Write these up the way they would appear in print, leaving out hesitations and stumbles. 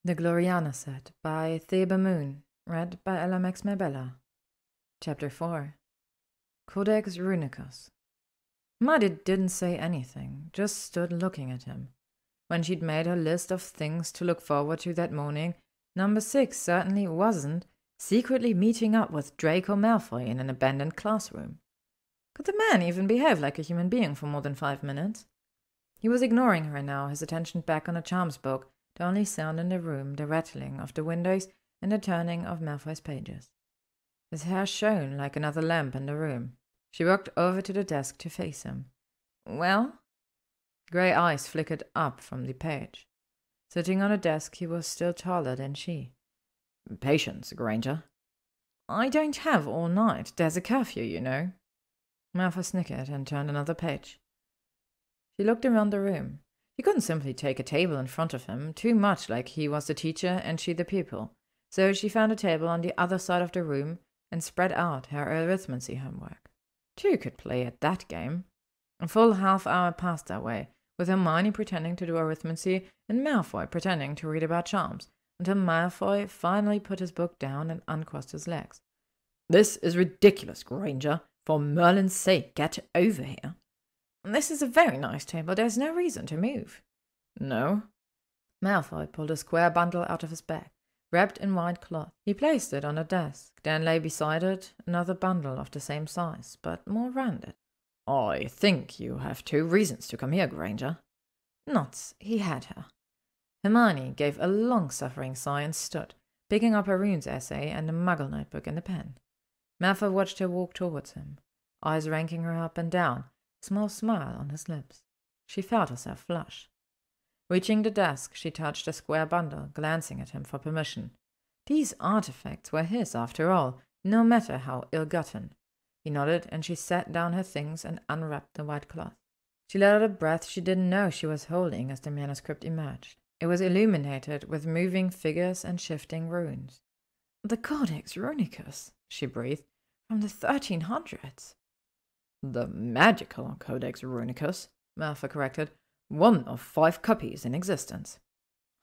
The Gloriana set by ThebeMoon, read by LMX Mabella. Chapter 4. Codex Runicus. Hermione didn't say anything, just stood looking at him. When she'd made her list of things to look forward to that morning, number 6 certainly wasn't secretly meeting up with Draco Malfoy in an abandoned classroom. Could the man even behave like a human being for more than 5 minutes? He was ignoring her now, his attention back on a charms book, the only sound in the room, the rattling of the windows and the turning of Malfoy's pages. His hair shone like another lamp in the room. She walked over to the desk to face him. Well? Grey eyes flickered up from the page. Sitting on a desk, he was still taller than she. Patience, Granger. I don't have all night. There's a curfew, you know. Malfoy snickered and turned another page. She looked around the room. She couldn't simply take a table in front of him, too much like he was the teacher and she the pupil. So she found a table on the other side of the room and spread out her arithmancy homework. Two could play at that game. A full half-hour passed that way, with Hermione pretending to do arithmancy and Malfoy pretending to read about charms, until Malfoy finally put his book down and uncrossed his legs. This is ridiculous, Granger. For Merlin's sake, get over here. This is a very nice table. There's no reason to move. No? Malfoy pulled a square bundle out of his bag, wrapped in white cloth. He placed it on a desk, then lay beside it another bundle of the same size, but more rounded. I think you have 2 reasons to come here, Granger. Nuts, he had her. Hermione gave a long-suffering sigh and stood, picking up her runes essay and the Muggle notebook and a pen. Malfoy watched her walk towards him, eyes ranking her up and down, a small smile on his lips. She felt herself flush. Reaching the desk, she touched the square bundle, glancing at him for permission. These artifacts were his, after all, no matter how ill-gotten. He nodded, and she set down her things and unwrapped the white cloth. She let out a breath she didn't know she was holding as the manuscript emerged. It was illuminated with moving figures and shifting runes. The Codex Runicus, she breathed, from the 1300s. The magical Codex Runicus, Malfoy corrected. 1 of 5 copies in existence.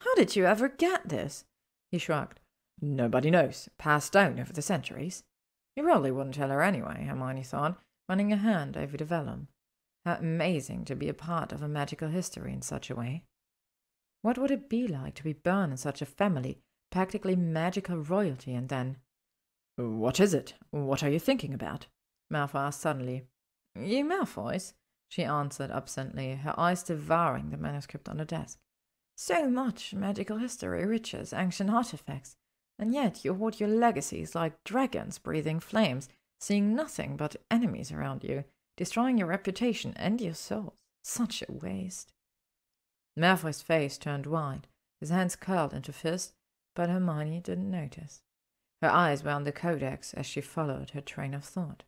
How did you ever get this? He shrugged. Nobody knows. Passed down over the centuries. You probably wouldn't tell her anyway, Hermione thought, running a hand over the vellum. How amazing to be a part of a magical history in such a way. What would it be like to be born in such a family, practically magical royalty, and then... What is it? What are you thinking about? Malfoy asked suddenly. You Malfoys? She answered absently, her eyes devouring the manuscript on the desk. So much magical history, riches, ancient artifacts, and yet you hoard your legacies like dragons breathing flames, seeing nothing but enemies around you, destroying your reputation and your souls. Such a waste. Malfoy's face turned wide, his hands curled into fists, but Hermione didn't notice. Her eyes were on the Codex as she followed her train of thought.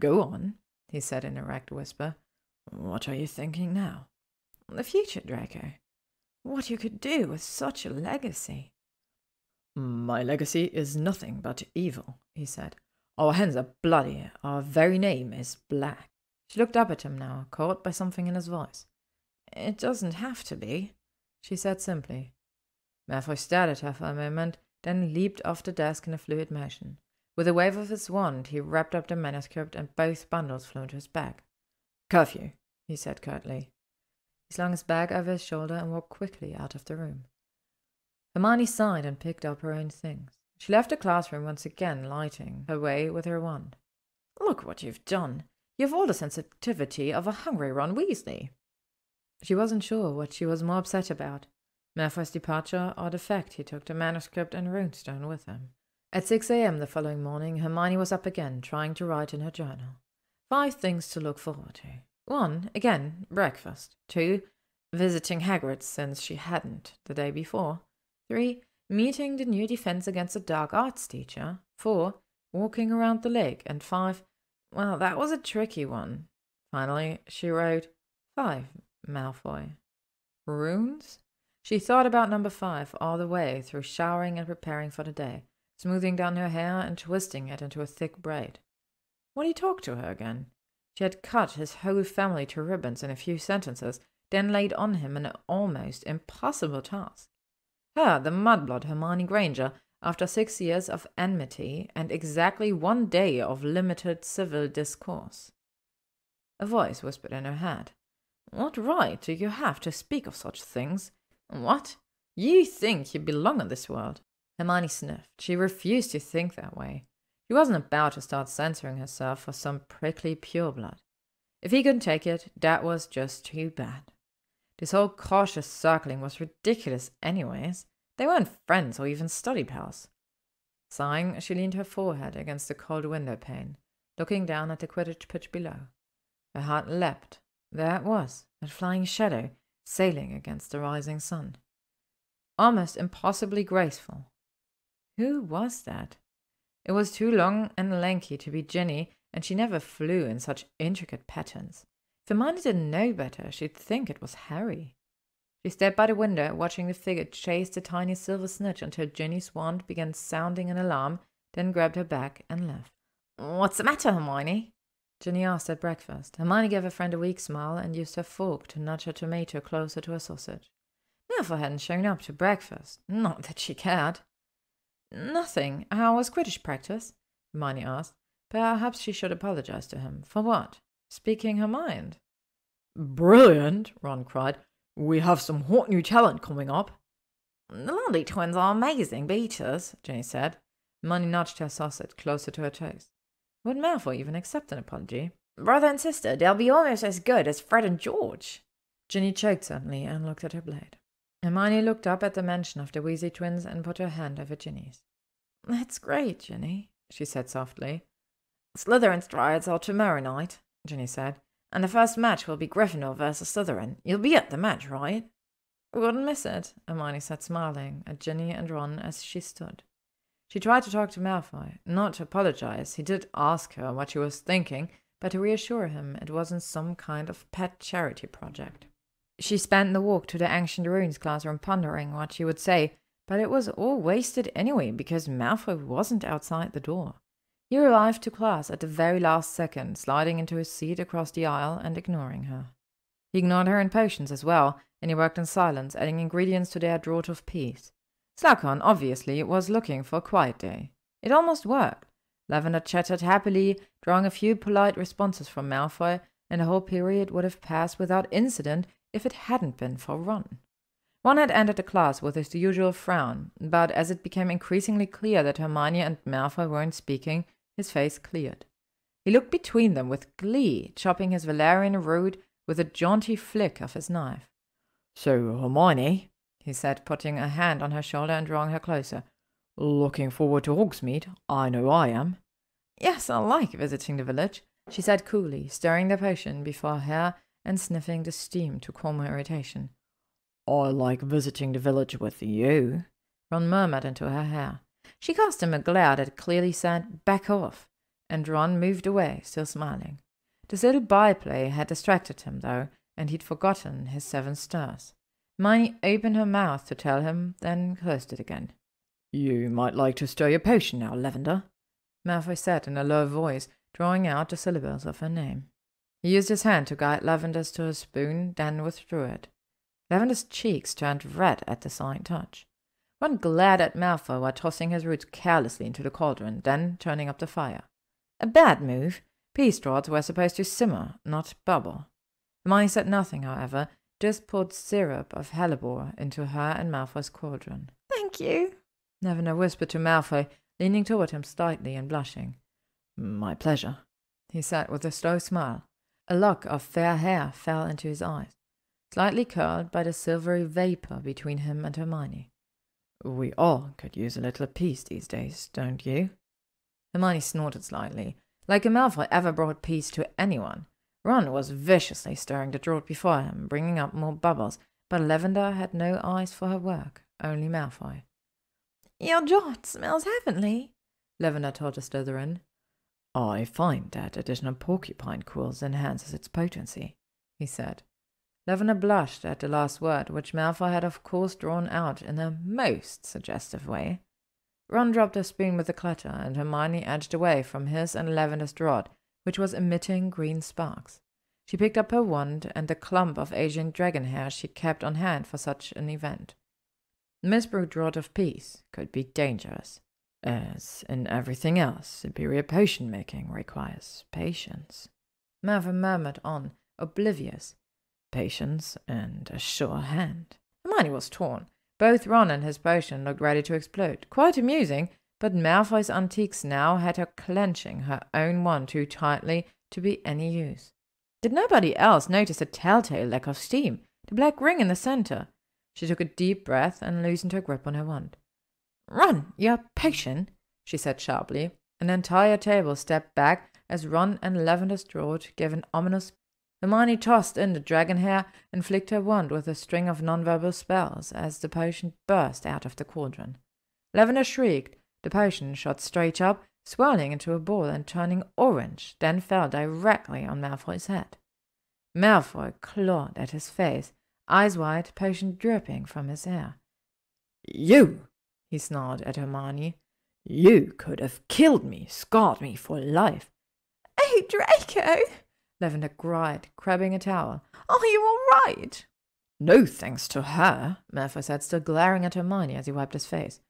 Go on, he said in a ragged whisper. What are you thinking now? The future, Draco. What you could do with such a legacy. My legacy is nothing but evil, he said. Our hands are bloody, our very name is black. She looked up at him now, caught by something in his voice. It doesn't have to be, she said simply. Malfoy stared at her for a moment, then leaped off the desk in a fluid motion. With a wave of his wand, he wrapped up the manuscript and both bundles flew into his bag. Curfew, he said curtly. He slung his bag over his shoulder and walked quickly out of the room. Hermione sighed and picked up her own things. She left the classroom once again, lighting her way with her wand. Look what you've done. You've all the sensitivity of a hungry Ron Weasley. She wasn't sure what she was more upset about, Malfoy's departure or the fact he took the manuscript and runestone with him. At 6 a.m. the following morning, Hermione was up again, trying to write in her journal. 5 things to look forward to. 1, again, breakfast. 2, visiting Hogwarts since she hadn't the day before. 3, meeting the new Defense Against the Dark Arts teacher. 4, walking around the lake. And 5, well, that was a tricky one. Finally, she wrote 5, Malfoy. Runes? She thought about number 5 all the way through showering and preparing for the day, smoothing down her hair and twisting it into a thick braid. When he talked to her again, she had cut his whole family to ribbons in a few sentences, then laid on him an almost impossible task. Her, the mudblood Hermione Granger, after 6 years of enmity and exactly 1 day of limited civil discourse. A voice whispered in her head. What right do you have to speak of such things? What? You think you belong in this world? Hermione sniffed. She refused to think that way. She wasn't about to start censoring herself for some prickly pureblood. If he couldn't take it, that was just too bad. This whole cautious circling was ridiculous anyways. They weren't friends or even study pals. Sighing, she leaned her forehead against the cold window pane, looking down at the Quidditch pitch below. Her heart leapt. There it was, that flying shadow, sailing against the rising sun. Almost impossibly graceful. Who was that? It was too long and lanky to be Ginny, and she never flew in such intricate patterns. If Hermione didn't know better, she'd think it was Harry. She stood by the window, watching the figure chase the tiny silver snitch until Ginny's wand began sounding an alarm, then grabbed her back and left. What's the matter, Hermione? Ginny asked at breakfast. Hermione gave her friend a weak smile and used her fork to nudge her tomato closer to her sausage. Malfoy hadn't shown up to breakfast. Not that she cared. Nothing. How was Quidditch practice? Hermione asked. Perhaps she should apologize to him. For what? Speaking her mind. Brilliant, Ron cried. We have some hot new talent coming up. The Lundy twins are amazing beaters, Ginny said. Hermione nudged her sausage closer to her toast. Would Malfoy even accept an apology? Brother and sister, they'll be almost as good as Fred and George. Ginny choked suddenly and looked at her blade. Hermione looked up at the mention of the Weasley twins and put her hand over Ginny's. That's great, Ginny, she said softly. Slytherin's trials are tomorrow night, Ginny said, and the first match will be Gryffindor versus Slytherin. You'll be at the match, right? Wouldn't miss it, Hermione said, smiling at Ginny and Ron as she stood. She tried to talk to Malfoy, not to apologize. He did ask her what she was thinking, but to reassure him it wasn't some kind of pet charity project. She spent the walk to the Ancient Runes classroom pondering what she would say, but it was all wasted anyway because Malfoy wasn't outside the door. He arrived to class at the very last second, sliding into his seat across the aisle and ignoring her. He ignored her in potions as well, and he worked in silence, adding ingredients to their draught of peace. Slughorn, obviously, was looking for a quiet day. It almost worked. Lavender chattered happily, drawing a few polite responses from Malfoy, and the whole period would have passed without incident if it hadn't been for Ron. Ron had entered the class with his usual frown, but as it became increasingly clear that Hermione and Malfoy weren't speaking, his face cleared. He looked between them with glee, chopping his Valerian root with a jaunty flick of his knife. So, Hermione, he said, putting a hand on her shoulder and drawing her closer. Looking forward to Hogsmeade? I know I am. Yes, I like visiting the village, she said coolly, stirring the potion before her hair and sniffing the steam to calm her irritation. I like visiting the village with you, Ron murmured into her hair. She cast him a glare that clearly said, back off, and Ron moved away, still smiling. This little byplay had distracted him, though, and he'd forgotten his 7 stars. Hermione opened her mouth to tell him, then closed it again. You might like to stir your potion now, Lavender, Malfoy said in a low voice, drawing out the syllables of her name. He used his hand to guide Lavender's to a spoon, then withdrew it. Lavender's cheeks turned red at the slight touch. Ron glared at Malfoy while tossing his roots carelessly into the cauldron, then turning up the fire. A bad move. Peas draughts were supposed to simmer, not bubble. Hermione said nothing, however, just poured syrup of hellebore into her and Malfoy's cauldron. Thank you, Lavender whispered to Malfoy, leaning toward him slightly and blushing. My pleasure, he said with a slow smile. A lock of fair hair fell into his eyes, slightly curled by the silvery vapor between him and Hermione. We all could use a little peace these days, don't you? Hermione snorted slightly. Like a Malfoy ever brought peace to anyone. Ron was viciously stirring the draught before him, bringing up more bubbles, but Lavender had no eyes for her work, only Malfoy. Your draught smells heavenly, Lavender told the Slytherin. I find that additional porcupine quills enhances its potency, he said. Lavender blushed at the last word, which Malfoy had of course drawn out in a most suggestive way. Ron dropped her spoon with a clatter, and Hermione edged away from his and Lavender's draught, which was emitting green sparks. She picked up her wand and the clump of Asian dragon hair she kept on hand for such an event. Misbrewed draught of peace could be dangerous. As in everything else, superior potion-making requires patience. Malfoy murmured on, oblivious. Patience and a sure hand. Hermione was torn. Both Ron and his potion looked ready to explode. Quite amusing, but Malfoy's antiques now had her clenching her own wand too tightly to be any use. Did nobody else notice a telltale lack of steam, the black ring in the center? She took a deep breath and loosened her grip on her wand. "Ron, your potion," she said sharply. An entire table stepped back as Ron and Lavender's draught gave an ominous. Hermione tossed in the dragon hair and flicked her wand with a string of nonverbal spells as the potion burst out of the cauldron. Lavender shrieked. The potion shot straight up, swirling into a ball and turning orange, then fell directly on Malfoy's head. Malfoy clawed at his face, eyes wide, potion dripping from his hair. "You!" he snarled at Hermione. "You could have killed me, scarred me for life." "Oh, Draco!" Lavender cried, grabbing a towel. "Are you all right?" "No thanks to her," Malfoy said, still glaring at Hermione as he wiped his face.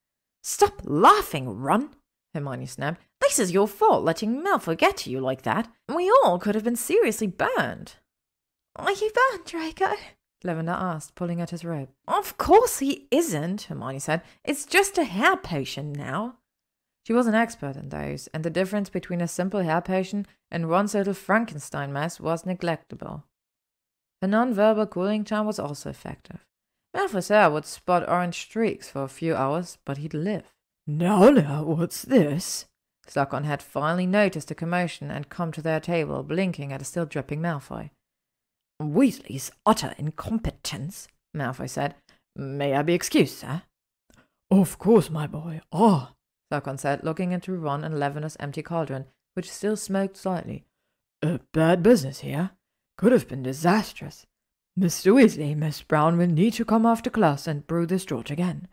"Stop laughing, Ron!" Hermione snapped. "This is your fault, letting Malfoy get to you like that. We all could have been seriously burned." "Are you burned, Draco?" Lavender asked, pulling at his robe. "Of course he isn't," Hermione said. "It's just a hair potion now." She was an expert in those, and the difference between a simple hair potion and Ron's little Frankenstein mess was neglectable. Her non-verbal cooling charm was also effective. Malfoy's hair would spot orange streaks for a few hours, but he'd live. Now, what's this?" Slughorn had finally noticed the commotion and come to their table, blinking at a still dripping Malfoy. "Weasley's utter incompetence," Malfoy said. "May I be excused, sir?" "Of course, my boy. Ah," Slughorn said, looking into Ron and Lavender's empty cauldron, which still smoked slightly. "A bad business here. Could have been disastrous. Mr. Weasley, Miss Brown will need to come after class and brew this draught again."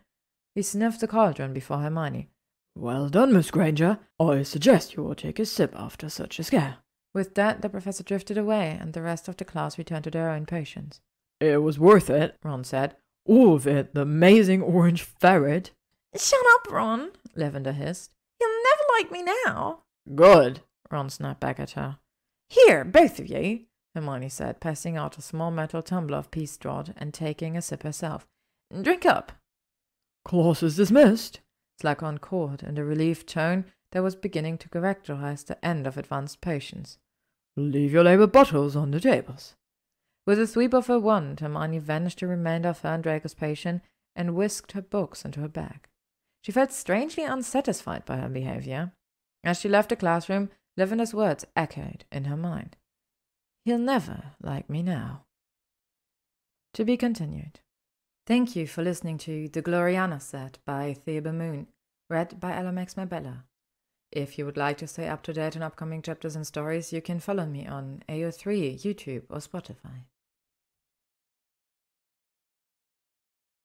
He sniffed the cauldron before Hermione. "Well done, Miss Granger. I suggest you all take a sip after such a scare." With that, the professor drifted away, and the rest of the class returned to their own potions. "It was worth it," Ron said. "All of it, the amazing orange ferret." "Shut up, Ron," Lavender hissed. "You'll never like me now." "Good," Ron snapped back at her. "Here, both of you," Hermione said, passing out a small metal tumbler of peace draught and taking a sip herself. "Drink up." "Class is dismissed," Slughorn called in the relieved tone that was beginning to characterize the end of advanced potions. "Leave your label bottles on the tables." With a sweep of her wand, Hermione vanished the remainder of her and Draco's potion and whisked her books into her bag. She felt strangely unsatisfied by her behavior. As she left the classroom, Lavender's words echoed in her mind. "He'll never like me now." To be continued. Thank you for listening to The Gloriana set by ThebeMoon, read by Alomax Mabella. If you would like to stay up to date on upcoming chapters and stories, you can follow me on AO3, YouTube, or Spotify.